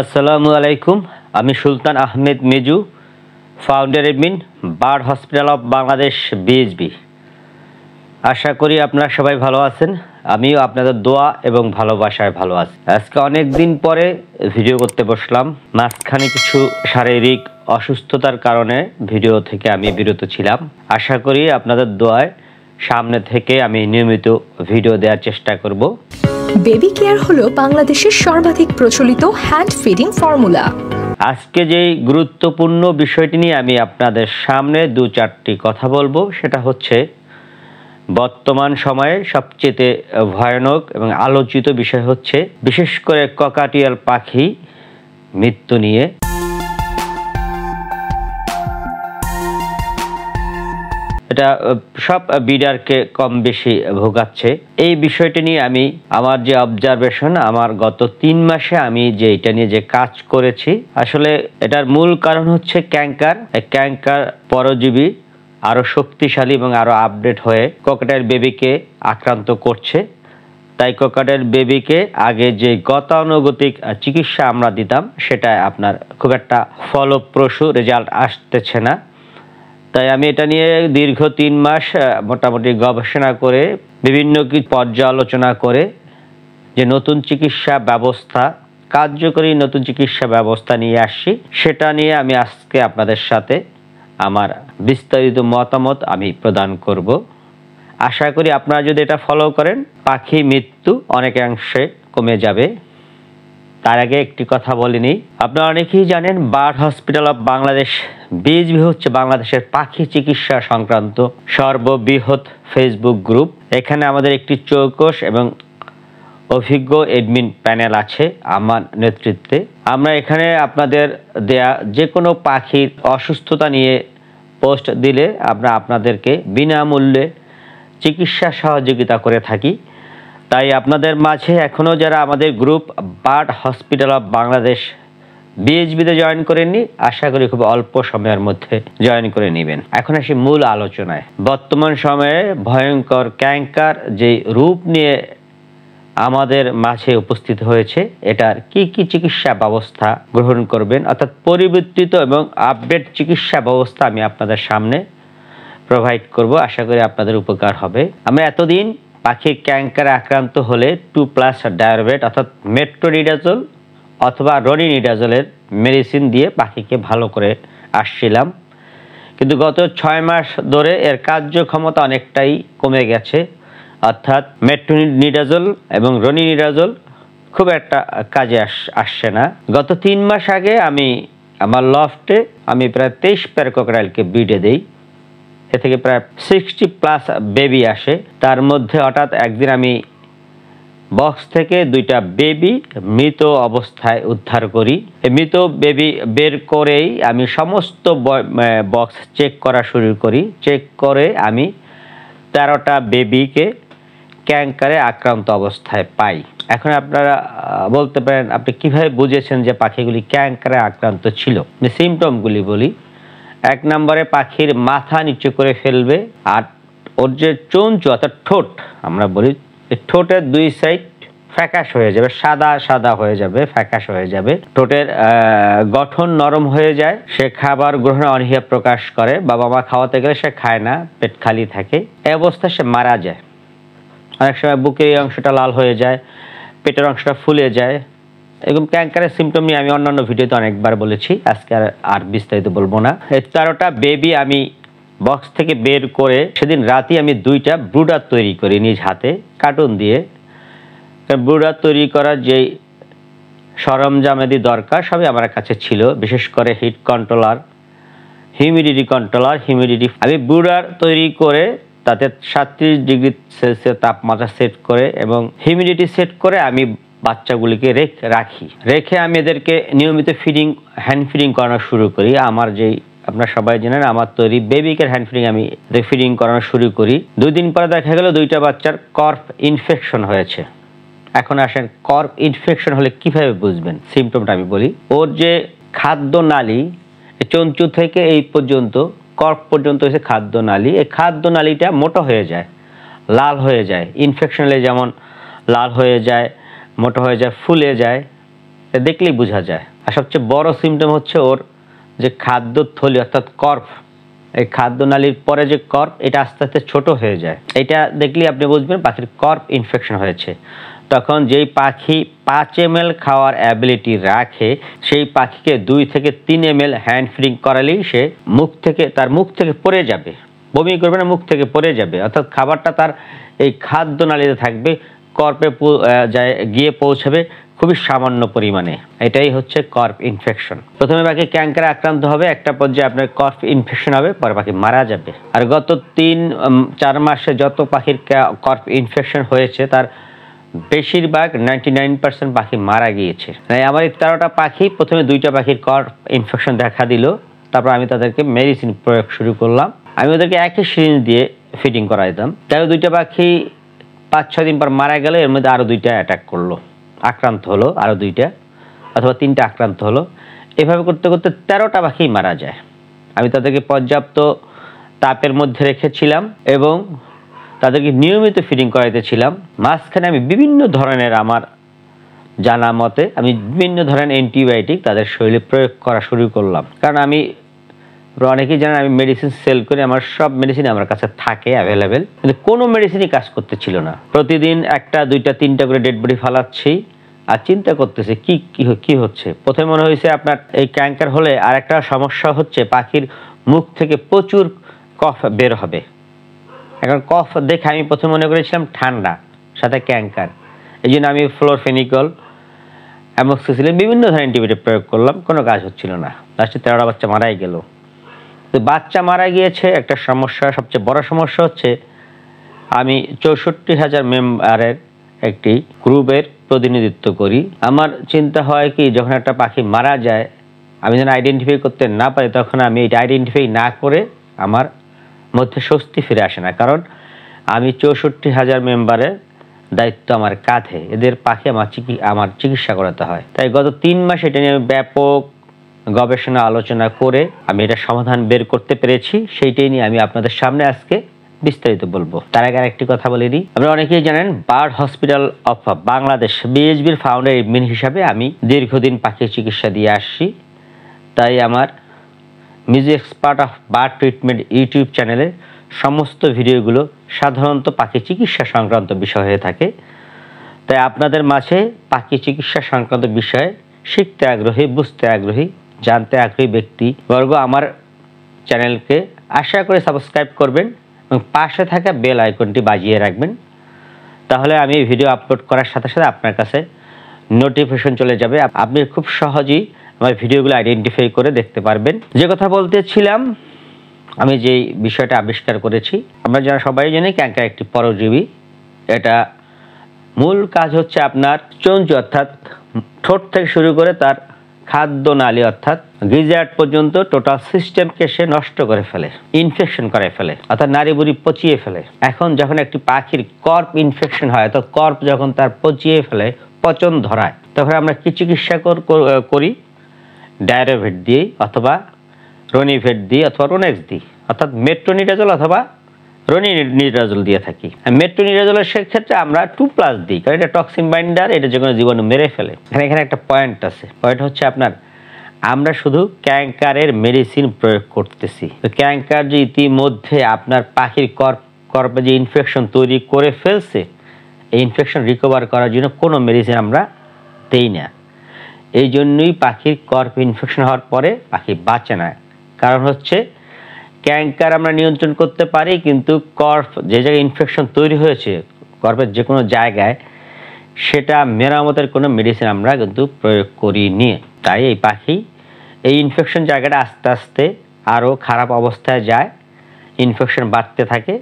আসসালামু আলাইকুম। আমি Sultan Ahmed Mizu, founder admin bird hospital of Bangladesh BHB. আশা করি আপনারা সবাই ভালো আছেন। আমিও আপনাদের দোয়া এবং ভালোবাসায় ভালো আছি। আজকে অনেক দিন পরে ভিডিও করতে বসলাম। মাঝখানে কিছু শারীরিক অসুস্থতার কারণে ভিডিও থেকে আমি বিরত ছিলাম। আশা করি আপনাদের দোয়ায় সামনে থেকে আমি নিয়মিত ভিডিও দেওয়ার চেষ্টা করব। বেবি কেয়ার হলো বাংলাদেশের সর্বাধিক প্রচলিত হ্যান্ড ফিডিং ফর্মুলা। আজকে যেই গুরুত্বপূর্ণ বিষয়টি নিয়ে আমি আপনাদের সামনে দু চারটি কথা বলবো, সেটা হচ্ছে বর্তমান সময়ে সবচেয়ে ভয়ানক এবং আলোচিত বিষয় হচ্ছে বিশেষ করে ককাটিয়াল পাখি মৃত্যু নিয়ে। এটা সব বিডারকে কম বেশি ভোগাচ্ছে। এই বিষয়টি নিয়ে আমি আমার যে অবজারভেশন, আমার গত 3 মাসে আমি যে এটা নিয়ে যে কাজ করেছি, আসলে এটার মূল কারণ হচ্ছে ক্যাঙ্কার পরজীবী আরো শক্তিশালী এবং আরো আপডেট হয়ে ককাটেল বেবিকে আক্রান্ত করছে। তাই ককাটেল বেবিকে আগে যে গতানুগতিক চিকিৎসা আমরা দিতাম, সেটা আপনার খুব একটা ফলপ্রসূ রেজাল্ট আসতেছে না। তাই আমি এটা নিয়ে দীর্ঘ 3 মাস মোটামুটি গবেষণা করে বিভিন্ন পর্যালোচনা করে যে নতুন চিকিৎসা ব্যবস্থা, কার্যকরী নতুন চিকিৎসা ব্যবস্থা নিয়ে আসছি, সেটা নিয়ে আমি আজকে আপনাদের সাথে আমার বিস্তারিত মতামত আমি প্রদান করব। আশা করি আপনারা যদি এটা ফলো করেন, পাখি মৃত্যু অনেকাংশে কমে যাবে। তার আগে একটি কথা বলিনি, আপনারা অনেকেই জানেন bird hospital of Bangladesh BHB হচ্ছে বাংলাদেশের পাখি চিকিৎসা সংক্রান্ত সর্ববৃহৎ ফেসবুক গ্রুপ। এখানে আমাদের একটি চৌকস এবং অভিজ্ঞ এডমিন প্যানেল আছে আমার নেতৃত্বে। আমরা এখানে আপনাদের দেয়া যে কোনো পাখির অসুস্থতা নিয়ে পোস্ট দিলে আমরা আপনাদেরকে বিনামূল্যে চিকিৎসা সহযোগিতা করে থাকি। তাই আপনাদের মাঝে এখনও যারা আমাদের group bird hospital of Bangladesh বিএইচবিতে জয়েন করেননি, আশা করি খুব অল্প সময়ের মধ্যে জয়েন করে নেবেন। এখন আসি মূল আলোচনায়। বর্তমান সময়ে ভয়ঙ্কর ক্যাঙ্কার যে রূপ নিয়ে আমাদের মাঝে উপস্থিত হয়েছে, এটার কি কি চিকিৎসা ব্যবস্থা গ্রহণ করবেন, অর্থাৎ পরিবর্তিত এবং আপডেট চিকিৎসা ব্যবস্থা আমি আপনাদের সামনে প্রোভাইড করব। আশা করি আপনাদের উপকার হবে। আমরা এতদিন পাখির ক্যাঙ্কারে আক্রান্ত হলে 2+ ডায়ারবেট অর্থাৎ মেট্রোনিডাজোল অথবা রনিনিডাজোলের মেডিসিন দিয়ে পাখিকে ভালো করে আসছিলাম, কিন্তু গত 6 মাস ধরে এর কার্যক্ষমতা অনেকটাই কমে গেছে। অর্থাৎ মেট্রোনিডাজোল এবং রনিনিডাজোল খুব একটা কাজে আসছে না। গত 3 মাস আগে আমি আমার লফটে আমি প্রায় 23 পেয়ার ককাটেলকে ব্রিডে দেই। এ থেকে প্রায় 60+ বেবি আসে। তার মধ্যে হঠাৎ একদিন আমি বক্স থেকে 2টা বেবি মৃত অবস্থায় উদ্ধার করি। এই মৃত বেবি বের করেই আমি সমস্ত বক্স চেক করা শুরু করি। চেক করে আমি 13টা বেবিকে ক্যাঙ্কারে আক্রান্ত অবস্থায় পাই। এখন আপনারা বলতে পারেন, আপনি কিভাবে বুঝেছেন যে পাখিগুলি ক্যাঙ্কারে আক্রান্ত ছিল? সিমটমগুলি বলি। 1 নম্বরে পাখির মাথা নিচু করে ফেলবে, আর ওর যে চঞ্চু অর্থাৎ ঠোঁট আমরা বলি, ঠোঁটের 2 সাইড ফ্যাকাশ হয়ে যাবে, সাদা সাদা হয়ে যাবে, ফ্যাকাশ হয়ে যাবে। ঠোঁটের গঠন নরম হয়ে যায়। সে খাবার গ্রহণে অনীহা প্রকাশ করে। বাবা মা খাওয়াতে গেলে সে খায় না, পেট খালি থাকে। এই অবস্থায় সে মারা যায়। অনেক সময় বুকের এই অংশটা লাল হয়ে যায়, পেটের অংশটা ফুলে যায়। এরকম ক্যাঙ্কারের সিমটম নিয়ে আমি অন্যান্য ভিডিওতে অনেকবার বলেছি, আজকে আর বিস্তারিত বলবো না। এই 13টা বেবি আমি বক্স থেকে বের করে সেদিন রাতেই আমি 2টা ব্রুডার তৈরি করি নিজ হাতে কার্টুন দিয়ে। ব্রুডার তৈরি করার যেই সরঞ্জামাদি দরকার সবই আমার কাছে ছিল, বিশেষ করে হিট কন্ট্রোলার, হিউমিডিটি কন্ট্রোলার, আমি ব্রুডার তৈরি করে তাতে 37 ডিগ্রি সেলসিয়াস তাপমাত্রা সেট করে এবং হিউমিডিটি সেট করে আমি বাচ্চাগুলিকে রেখে আমি এদেরকে নিয়মিত হ্যান্ড ফিডিং করানো শুরু করি। আমার যেই আপনারা সবাই জানেন, আমার তৈরি বেবিকে হ্যান্ড ফিডিং আমি ফিডিং করানো শুরু করি। 2 দিন পরে দেখা গেল 2টা বাচ্চার কর্প ইনফেকশন হয়েছে। এখন আসেন, কর্প ইনফেকশন হলে কিভাবে বুঝবেন? সিমটমটা আমি বলি। ওর যে খাদ্য নালী, চঞ্চু থেকে এই পর্যন্ত কর্প পর্যন্ত হচ্ছে খাদ্য নালী। এই খাদ্য নালীটা মোটা হয়ে যায়, লাল হয়ে যায়। ইনফেকশন হলে যেমন লাল হয়ে যায়, মোটা হয়ে যায়, ফুলে যায়, এটা দেখলেই বোঝা যায়। আর সবচেয়ে বড় সিমটম হচ্ছে ওর যে খাদ্যথলি অর্থাৎ কর্প, এই খাদ্যনালীর পরে যে কর্প, এটা আস্তে আস্তে ছোট হয়ে যায়। এটা দেখলেই আপনি বুঝবেন পাখির কর্প ইনফেকশন হয়েছে। তখন যেই পাখি 5 ml খাওয়ার অ্যাবিলিটি রাখে, সেই পাখিকে 2 থেকে 3 ml হ্যান্ড ফিডিং করালেই সে তার মুখ থেকে পড়ে যাবে, বমি করবে না, মুখ থেকে পড়ে যাবে। অর্থাৎ খাবারটা তার এই খাদ্যনালীতে থাকবে, কর্পে গিয়ে পৌঁছাবে খুবই সামান্য পরিমাণে। এটাই হচ্ছে কর্প ইনফেকশন। প্রথমে পাখি ক্যাঙ্কারে আক্রান্ত হবে, একটা পর্যায়ে আপনার কর্প ইনফেকশন হবে, পরে পাখি মারা যাবে। আর গত 3-4 মাসে যত পাখির কর্প ইনফেকশন হয়েছে তার বেশিরভাগ 99% পাখি মারা গিয়েছে। আমার এই 13টা পাখি, প্রথমে 2টা পাখির কর্প ইনফেকশন দেখা দিল, তারপর আমি তাদেরকে মেডিসিন প্রয়োগ শুরু করলাম। আমি ওদেরকে একই সিরিঞ্জ দিয়ে ফিডিং করাইতাম। তাই 2টা পাখি 5-6 দিন পর মারা গেল। এর মধ্যে আরো 2টা অ্যাটাক করলো, আক্রান্ত হলো, আরো 2টা অথবা 3টা আক্রান্ত হলো। এভাবে করতে করতে 13টা পাখি মারা যায়। আমি তাদেরকে পর্যাপ্ত তাপের মধ্যে রেখেছিলাম এবং তাদেরকে নিয়মিত ফিডিং করাইতেছিলাম। মাঝখানে আমি বিভিন্ন ধরনের, আমার জানা মতে আমি বিভিন্ন ধরনের অ্যান্টিবায়োটিক তাদের শরীরে প্রয়োগ করা শুরু করলাম। কারণ আমি, অনেকেই জানেন আমি মেডিসিন সেল করি, আমার সব মেডিসিন আমার কাছে থাকে অ্যাভেলেবেল, কিন্তু কোনো মেডিসিনই কাজ করতেছিল না। প্রতিদিন 1টা 2টা 3টা করে ডেড বডি ফালাচ্ছি আর চিন্তা করতেছি কি হচ্ছে। প্রথমে মনে হয়েছে আপনার এই ক্যাঙ্কার হলে আর একটা সমস্যা হচ্ছে পাখির মুখ থেকে প্রচুর কফ বের হবে। এখন কফ দেখে আমি প্রথমে মনে করেছিলাম ঠান্ডা, সাথে ক্যাঙ্কার। এই জন্য আমি ফ্লোরফেনিকল, অ্যামোক্সিসিলিন বিভিন্ন ধরনের অ্যান্টিবায়োটিক প্রয়োগ করলাম, কোনো কাজ হচ্ছিল না। লাস্টে 13টা বাচ্চা মারাই গেল। তো বাচ্চা মারা গিয়েছে একটা সমস্যা। সবচেয়ে বড় সমস্যা হচ্ছে আমি 64,000 মেম্বারের একটি গ্রুপের প্রতিনিধিত্ব করি। আমার চিন্তা হয় কি, যখন একটা পাখি মারা যায় আমি যেন আইডেন্টিফাই করতে না পারি, তখন আমি এটা আইডেন্টিফাই না করে আমার মধ্যে স্বস্তি ফিরে আসে না। কারণ আমি 64,000 মেম্বারের দায়িত্ব আমার কাঁধে, এদের পাখি আমার চিকিৎসা করাতে হয়। তাই গত 3 মাস এটা নিয়ে আমি ব্যাপক গবেষণা আলোচনা করে আমি এটা সমাধান বের করতে পেরেছি। সেইটাই নিয়ে আমি আপনাদের সামনে আজকে বিস্তারিত বলবো। তার আগে আরেকটি কথা বলে দিই, আপনারা অনেকেই জানেন বার্ড হসপিটাল অফ বাংলাদেশ বিএইচবির ফাউন্ডার এডমিন হিসাবে আমি দীর্ঘদিন পাখি চিকিৎসা দিয়ে আসছি। তাই আমার music expert of bird treatment YouTube চ্যানেলের সমস্ত ভিডিওগুলো সাধারণত পাখি চিকিৎসা সংক্রান্ত বিষয় হয়ে থাকে। তাই আপনাদের মাঝে পাখি চিকিৎসা সংক্রান্ত বিষয়ে শিখতে আগ্রহী, বুঝতে আগ্রহী, জানতে আগ্রহী ব্যক্তিবর্গ আমার চ্যানেলকে আশা করে সাবস্ক্রাইব করবেন এবং পাশে থাকা বেল আইকনটি বাজিয়ে রাখবেন। তাহলে আমি ভিডিও আপলোড করার সাথে সাথে আপনার কাছে নোটিফিকেশন চলে যাবে। আপনি খুব সহজেই আমার ভিডিওগুলো আইডেন্টিফাই করে দেখতে পারবেন। যে কথা বলতেছিলাম, আমি যেই বিষয়টা আবিষ্কার করেছি, আমরা যারা সবাই জানি ক্যাঙ্কার একটি পরজীবী। এটা মূল কাজ হচ্ছে আপনার চঞ্চু অর্থাৎ ঠোঁট থেকে শুরু করে তার খাদ্যনালী অর্থাৎ গিজার্ড পর্যন্ত টোটাল সিস্টেমকে সে নষ্ট করে ফেলে, ইনফেকশন করে ফেলে, অর্থাৎ নাড়িভুড়ি পচিয়ে ফেলে। এখন যখন একটি পাখির কর্প ইনফেকশন হয়, অর্থাৎ কর্প যখন তার পচিয়ে ফেলে, পচন ধরায়, তখন আমরা কি চিকিৎসা করি? ডায়রোভেট দিয়ে অথবা রনিভেট দিয়ে অথবা রোনেক্স দিই, অর্থাৎ মেট্রোনিডাজল অথবা রনিনিডাজল দিয়ে থাকি। মেট্রোনিডাজলের ক্ষেত্রে আমরা 2+ দিই, কারণ এটা টক্সিন বাইন্ডার, এটা যে কোনো জীবাণু মেরে ফেলে। এখানে একটা পয়েন্ট আছে, পয়েন্ট হচ্ছে আপনার আমরা শুধু ক্যাঙ্কারের মেডিসিন প্রয়োগ করতেছি। তো ক্যাঙ্কার যে ইতিমধ্যে আপনার পাখির কর্পে যে ইনফেকশন তৈরি করে ফেলছে, এই ইনফেকশন রিকভার করার জন্য কোনো মেডিসিন আমরা দেই না। এই জন্যই পাখির কর্প ইনফেকশন হওয়ার পরে পাখি বাঁচে না। কারণ হচ্ছে ক্যাঙ্কার আমরা নিয়ন্ত্রণ করতে পারি, কিন্তু কর্প যে জায়গায় ইনফেকশন তৈরি হয়েছে কর্পের যে কোনো জায়গায়, সেটা মেরামতের কোনো মেডিসিন আমরা কিন্তু প্রয়োগ করিনি। তাই এই পাখি এই ইনফেকশন জায়গাটা আস্তে আস্তে আরও খারাপ অবস্থায় যায়, ইনফেকশন বাড়তে থাকে,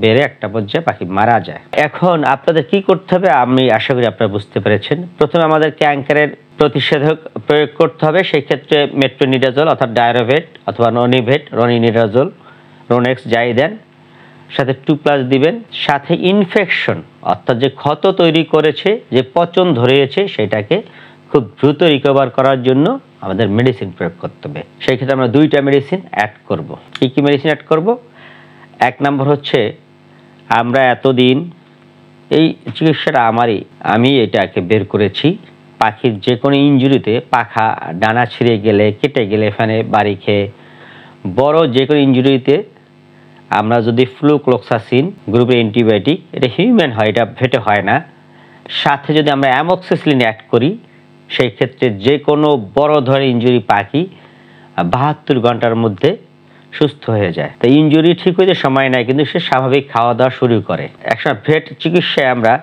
বেড়ে একটা পর্যায়ে পাখি মারা যায়। এখন আপনাদের কি করতে হবে আমি আশা করি আপনারা বুঝতে পেরেছেন। প্রথমে আমাদের ক্যাঙ্কারের প্রতিষেধক প্রয়োগ করতে হবে। সেই ক্ষেত্রে মেট্রোনিডাজল অর্থাৎ ডায়রোভেট অথবা রনিভেট, রনিনিডাজল, রোনেক্স যাই দেন, সাথে 2+ দিবেন। সাথে ইনফেকশন অর্থাৎ যে ক্ষত তৈরি করেছে, যে পচন ধরিয়েছে, সেটাকে খুব দ্রুত রিকভার করার জন্য আমাদের মেডিসিন প্রয়োগ করতে হবে। সেই ক্ষেত্রে আমরা 2টা মেডিসিন অ্যাড করব। কি মেডিসিন অ্যাড করব? 1 নম্বর হচ্ছে, আমরা এতদিন এই চিকিৎসাটা আমি এটাকে বের করেছি, পাখির যে কোনো ইনজুরিতে, পাখা ডানা ছিঁড়ে গেলে, কেটে গেলে, ফ্যানে বাড়ি খেয়ে বড় যে কোনো ইনজুরিতে আমরা যদি ফ্লুক্লোক্সাসিন গ্রুপের অ্যান্টিবায়োটিক, এটা হিউম্যান হয়, এটা ভেটে হয় না, সাথে যদি আমরা অ্যামক্সিসিলিন অ্যাড করি, সেই ক্ষেত্রে যে কোনো বড় ধরনের ইনজুরি পাখি 72 ঘন্টার মধ্যে সুস্থ হয়ে যায়। তো ইনজুরি ঠিক হইতে সময় নেয়, কিন্তু সে স্বাভাবিক খাওয়া দাওয়া শুরু করে। একসময় ভেট চিকিৎসায় আমরা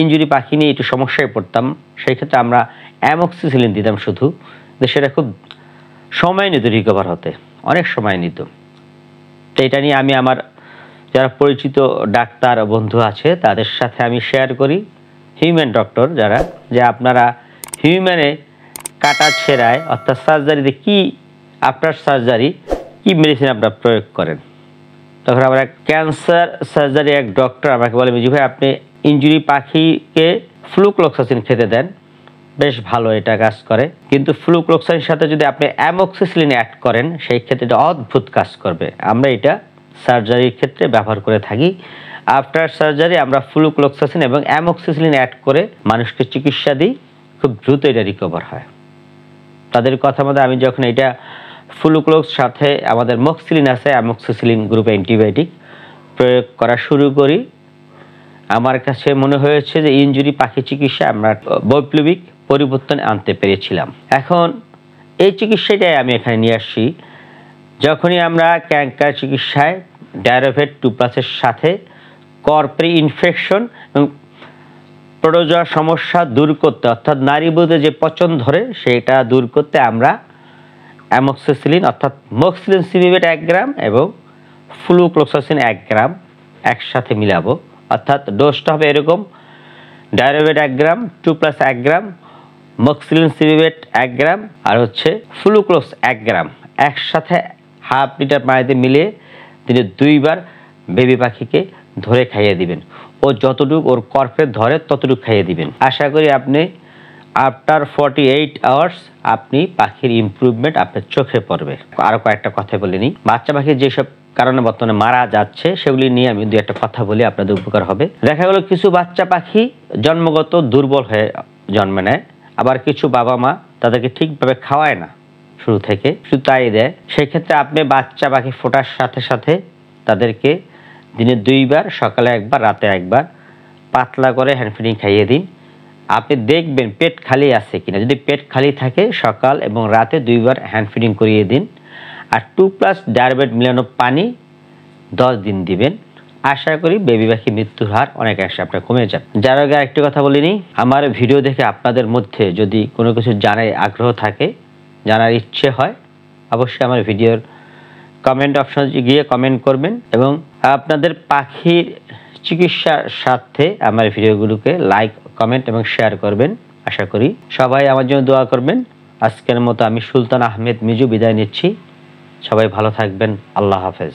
ইনজুরি পাখি নিয়ে একটু সমস্যায় পড়তাম, সেই ক্ষেত্রে আমরা অ্যামক্সিসিলিন দিতাম শুধু, কিন্তু সেটা খুব সময় নিত রিকভার হতে, অনেক সময় নিত। তো এটা নিয়ে আমি আমার যারা পরিচিত ডাক্তার বন্ধু আছে তাদের সাথে আমি শেয়ার করি, হিউম্যান ডক্টর যারা, যে আপনারা হিউম্যানে কাটা ছেঁড়ায় অর্থাৎ সার্জারিতে কি, আফটার সার্জারি কি মেডিসিন আপনারা প্রয়োগ করেন। তখন আমরা ক্যান্সার সার্জারি এক ডক্টর আমাকে বলে, মিজু ভাই আপনি ইনজুরি পাখিকে ফ্লুক্লোক্সাসিন খেতে দেন, বেশ ভালো এটা কাজ করে, কিন্তু ফ্লুক্লোক্সাসিনের সাথে যদি আপনি অ্যামক্সিসিলিন অ্যাড করেন সেই ক্ষেত্রে এটা অদ্ভুত কাজ করবে। আমরা এটা সার্জারির ক্ষেত্রে ব্যবহার করে থাকি। আফটার সার্জারি আমরা ফ্লুক্লোক্সাসিন এবং অ্যামক্সিসিলিন অ্যাড করে মানুষকে চিকিৎসা দিই, খুব দ্রুত এটা রিকভার হয়। তাদের কথা মতো আমি যখন এটা ফ্লুক্লোক্স সাথে আমাদের মক্সিলিন আছে, অ্যামক্সিসিলিন গ্রুপ অ্যান্টিবায়োটিক প্রয়োগ করা শুরু করি, আমার কাছে মনে হয়েছে যে ইনজুরি পাখি চিকিৎসা আমরা বৈপ্লবিক পরিবর্তন আনতে পেরেছিলাম। এখন এই চিকিৎসাটাই আমি এখানে নিয়ে আসছি। যখনই আমরা ক্যান্সার চিকিৎসায় ডায়ারোভেট 2+ সাথে কর্পরি ইনফেকশন এবং প্রোটোজোয়া সমস্যা দূর করতে, অর্থাৎ নারীবুধে যে পচন ধরে সেটা দূর করতে আমরা অ্যামক্সিসিলিন অর্থাৎ মক্সিলিন সিভিবেট 1 গ্রাম এবং ফ্লুক্লোক্সাসিন 1 গ্রাম একসাথে মিলাবো। অর্থাৎ ডোজটা হবে এরকম, ডায়ারোভেট 1 গ্রাম, 2+ 1 গ্রাম, মক্সিলিন সিভিবেট 1 গ্রাম আর হচ্ছে ফ্লুক্লোক্স 1 গ্রাম একসাথে হাফ লিটার পানিতে মিলিয়ে দিনে 2 বার বেবি পাখিকে ধরে খাইয়ে দিবেন। ও যতটুকু ওর কর্পে ধরে ততটুকু খাইয়ে দিবেন। আশা করি আপনি আফটার 48 আওয়ার্স আপনি পাখির ইমপ্রুভমেন্ট আপনার চোখে পড়বে। আরও কয়েকটা কথা বলে নিই। বাচ্চা পাখি যেসব কারণে বর্তমানে মারা যাচ্ছে সেগুলি নিয়ে আমি 2-1টা কথা বলি, আপনাদের উপকার হবে। দেখা গেল কিছু বাচ্চা পাখি জন্মগত দুর্বল হয়ে জন্মে নেয়, আবার কিছু বাবা মা তাদেরকে ঠিকভাবে খাওয়ায় না, শুরু থেকে শুধু তাই দেয়। সেই ক্ষেত্রে আপনি বাচ্চা পাখি ফোটার সাথে সাথে তাদেরকে দিনে 2 বার, সকালে 1 বার, রাতে 1 বার পাতলা করে হ্যান্ড ফিডিং খাইয়ে দিন। আপনি দেখবেন পেট খালি আছে কিনা, যদি পেট খালি থাকে সকাল এবং রাতে 2 বার হ্যান্ড ফিডিং করিয়ে দিন। আর 2+ ডায়ারোভেট মিলানো পানি 10 দিন দিবেন। আশা করি বেবি পাখি মৃত্যুর হার অনেকাংশে আপনার কমে যাবে। যার আগে আরেকটি কথা বলিনি, আমার ভিডিও দেখে আপনাদের মধ্যে যদি কোনো কিছু জানার আগ্রহ থাকে, জানার ইচ্ছে হয়, অবশ্যই আমার ভিডিওর কমেন্ট অপশনে গিয়ে কমেন্ট করবেন এবং আপনাদের পাখির চিকিৎসার সাথে আমার ভিডিওগুলোকে লাইক, কমেন্ট এবং শেয়ার করবেন। আশা করি সবাই আমার জন্য দোয়া করবেন। আজকের মতো আমি সুলতান আহমেদ মিজু বিদায় নিচ্ছি। সবাই ভালো থাকবেন। আল্লাহ হাফেজ।